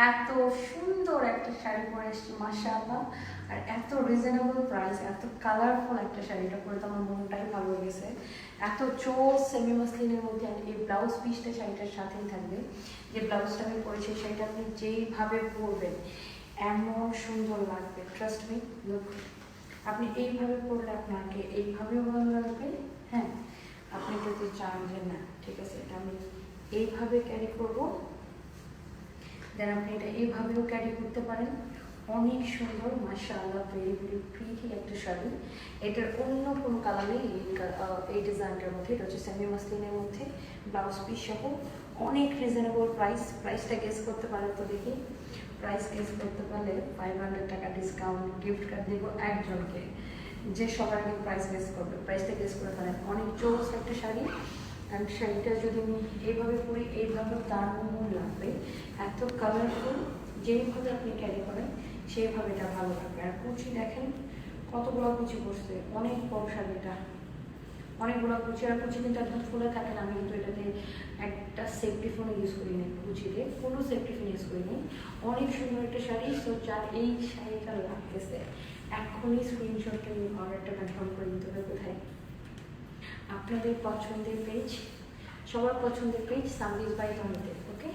এত সুন্দর একটা শাড়ি পরে এসেছি মাশাআল্লাহ, আর এত রিজনেবল প্রাইস, এত কালারফুল একটা শাড়িটা পরে তো আমার মনটাই ভালো লেগেছে। এত চোস সেমি মাসলিনের মধ্যে এই ব্লাউজ পিসটা শাড়িটার সাথেই থাকবে। যে ব্লাউজটা আমি পরেছি সেটা আপনি যেইভাবে পরবেন এমন সুন্দর লাগবে, ট্রাস্ট মি। লুক, আপনি এইভাবে পরলে আপনাকে এইভাবেও ভালো লাগবে। হ্যাঁ, আপনি যদি চান যে না ঠিক আছে এটা আমি এইভাবে ক্যারি করবো, দেন আপনি এটা এইভাবেও ক্যারি করতে পারেন। অনেক সুন্দর মাশাআল্লাহ, ভেরি ভেরি প্রিটি একটা শাড়ি। এটার অন্য কোনো কালার নেই এই ডিজাইনটার মধ্যে। এটা হচ্ছে সেমি মাসলিনের মধ্যে ব্লাউজ পিস সহ, অনেক রিজনেবল প্রাইস। প্রাইসটা গেস করতে পারেন তো দেখি। প্রাইস গেস করতে পারলে 500 টাকা ডিসকাউন্ট গিফট কার্ড দেবো একজনকে, যে সবার আগে প্রাইস গেস করবে। প্রাইসটা গেস করে পারেন। অনেক চোস একটা শাড়ি, অ্যান্ড শাড়িটা যদি আমি এইভাবে পরি এইভাবে তার মন লাগবে। এত কালারফুল, যেইভাবে আপনি ক্যারি করেন সেইভাবে এটা ভালো লাগবে। আর কুচি দেখেন কতগুলো কুচি পড়ছে, অনেক বড় শাড়িটা, অনেকগুলো কুচি। আর কুচি কিন্তু একদম ফুলে থাকে না। আমি কিন্তু এটাতে একটা সেফটি ফোন ইউজ করি নি, কুচিতে কোনো সেফটি ফোন ইউজ করি নি। অনেক সুন্দর একটা শাড়ি। সো যার এই শাড়িটা লাগতেছে এখনই স্ক্রিনশটটা নিয়ে অর্ডারটা কনফার্ম করে দিতে হবে। কোথায়? আপনাদের পছন্দের পেজ, সবার পছন্দের পেজ সানভিজ বাই তনুতে। ওকে।